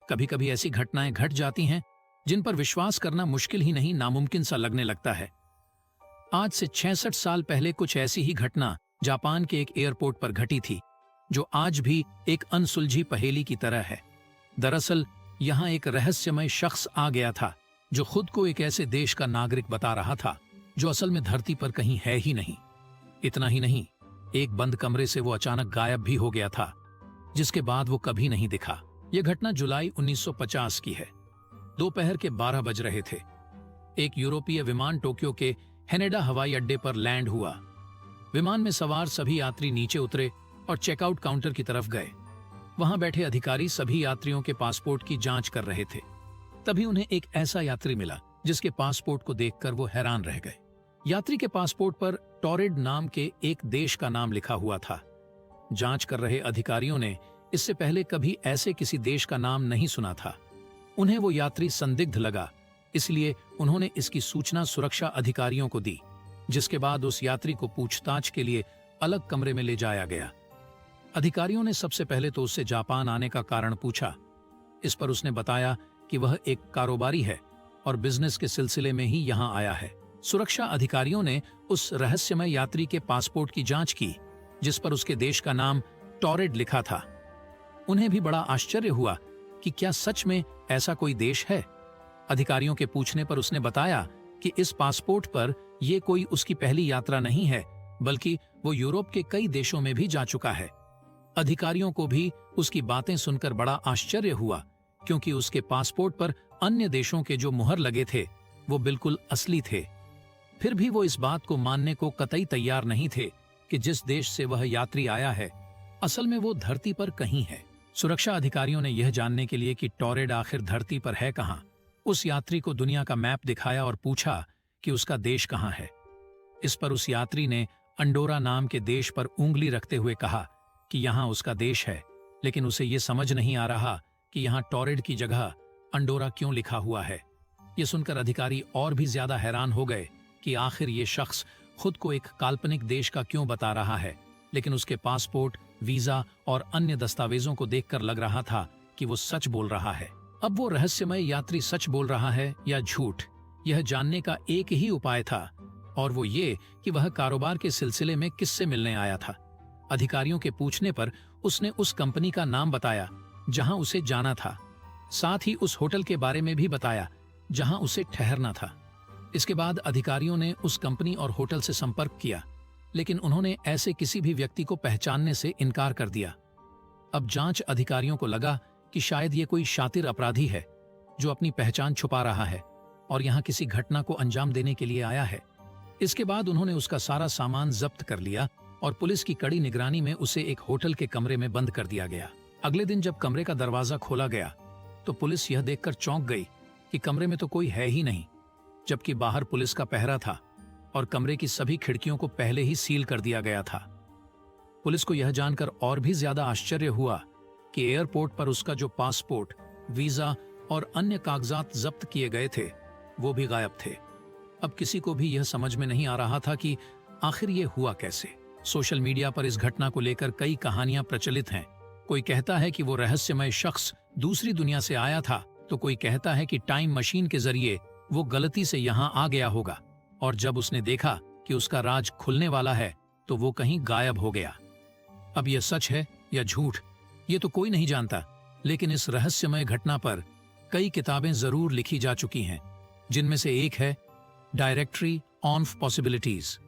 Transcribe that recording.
कभी कभी ऐसी घटनाएं घट जाती हैं जिन पर विश्वास करना मुश्किल ही नहीं नामुमकिन सा लगने लगता है। आज से 66 साल पहले कुछ ऐसी ही घटना जापान के एक एयरपोर्ट पर घटी थी, जो आज भी एक अनसुलझी पहेली की तरह है। दरअसल यहां एक रहस्यमय शख्स आ गया था जो खुद को एक ऐसे देश का नागरिक बता रहा था जो असल में धरती पर कहीं है ही नहीं। इतना ही नहीं, एक बंद कमरे से वो अचानक गायब भी हो गया था, जिसके बाद वो कभी नहीं दिखा। यह घटना जुलाई 1950 की है। दोपहर के 12 बज रहे थे। एक यूरोपीय विमान टोक्यो के हेनेडा हवाई अड्डे पर लैंड हुआ। विमान में सवार सभी यात्री नीचे उतरे और चेकआउट काउंटर की तरफ गए। वहां बैठे अधिकारी सभी यात्रियों के पासपोर्ट की जांच कर रहे थे। तभी उन्हें एक ऐसा यात्री मिला जिसके पासपोर्ट को देखकर वो हैरान रह गए। यात्री के पासपोर्ट पर टॉरेड नाम के एक देश का नाम लिखा हुआ था। जांच कर रहे अधिकारियों ने इससे पहले कभी ऐसे किसी देश का नाम नहीं सुना था। उन्हें वो यात्री संदिग्ध लगा, इसलिए उन्होंने इसकी सूचना सुरक्षा अधिकारियों को दी, जिसके बाद उस यात्री को पूछताछ के लिए अलग कमरे में ले जाया गया। अधिकारियों ने सबसे पहले तो उससे जापान आने का कारण पूछा। इस पर उसने बताया कि वह एक कारोबारी है और बिजनेस के सिलसिले में ही यहां आया है। सुरक्षा अधिकारियों ने उस रहस्यमय यात्री के पासपोर्ट की जांच की, जिस पर उसके देश का नाम टॉरेड लिखा था। उन्हें भी बड़ा आश्चर्य हुआ कि क्या सच में ऐसा कोई देश है। अधिकारियों के पूछने पर उसने बताया कि इस पासपोर्ट पर यह कोई उसकी पहली यात्रा नहीं है, बल्कि वो यूरोप के कई देशों में भी जा चुका है। अधिकारियों को भी उसकी बातें सुनकर बड़ा आश्चर्य हुआ, क्योंकि उसके पासपोर्ट पर अन्य देशों के जो मुहर लगे थे वो बिल्कुल असली थे। फिर भी वो इस बात को मानने को कतई तैयार नहीं थे कि जिस देश से वह यात्री आया है, असल में वो धरती पर कहीं है। सुरक्षा अधिकारियों ने यह जानने के लिए कि टॉरेड आखिर धरती पर है कहां, उस यात्री को दुनिया का मैप दिखाया और पूछा कि उसका देश कहां है। इस पर उस यात्री ने अंडोरा नाम के देश पर उंगली रखते हुए कहा कि यहां उसका देश है, लेकिन उसे यह समझ नहीं आ रहा कि यहां टॉरेड की जगह अंडोरा क्यों लिखा हुआ है। यह सुनकर अधिकारी और भी ज्यादा हैरान हो गए कि आखिर ये शख्स खुद को एक काल्पनिक देश का क्यों बता रहा है, लेकिन उसके पासपोर्ट, वीजा और अन्य दस्तावेजों को देखकर लग रहा था कि वो सच बोल रहा है। अब वो रहस्यमय यात्री सच बोल रहा है या झूठ, यह जानने का एक ही उपाय था, और वो ये कि वह कारोबार के सिलसिले में किससे मिलने आया था। अधिकारियों के पूछने पर उसने उस कंपनी का नाम बताया जहां उसे जाना था, साथ ही उस होटल के बारे में भी बताया जहां उसे ठहरना था। इसके बाद अधिकारियों ने उस कंपनी और होटल से संपर्क किया, लेकिन उन्होंने ऐसे किसी भी व्यक्ति को पहचानने से इनकार कर दिया। अब जांच अधिकारियों को लगा कि शायद ये कोई शातिर अपराधी है जो अपनी पहचान छुपा रहा है और यहाँ किसी घटना को अंजाम देने के लिए आया है। इसके बाद उन्होंने उसका सारा सामान जब्त कर लिया और पुलिस की कड़ी निगरानी में उसे एक होटल के कमरे में बंद कर दिया गया। अगले दिन जब कमरे का दरवाजा खोला गया तो पुलिस यह देखकर चौंक गई कि कमरे में तो कोई है ही नहीं, जबकि बाहर पुलिस का पहरा था और कमरे की सभी खिड़कियों को पहले ही सील कर दिया गया था। पुलिस को यह जानकर और भी ज्यादा आश्चर्य हुआ कि एयरपोर्ट पर उसका जो पासपोर्ट, वीजा और अन्य कागजात जब्त किए गए थे वो भी गायब थे। अब किसी को भी यह समझ में नहीं आ रहा था कि आखिर ये हुआ कैसे। सोशल मीडिया पर इस घटना को लेकर कई कहानियां प्रचलित हैं। कोई कहता है कि वो रहस्यमय शख्स दूसरी दुनिया से आया था, तो कोई कहता है कि टाइम मशीन के जरिए वो गलती से यहाँ आ गया होगा और जब उसने देखा कि उसका राज खुलने वाला है तो वो कहीं गायब हो गया। अब यह सच है या झूठ, ये तो कोई नहीं जानता, लेकिन इस रहस्यमय घटना पर कई किताबें जरूर लिखी जा चुकी हैं, जिनमें से एक है डायरेक्टरी ऑन पॉसिबिलिटीज।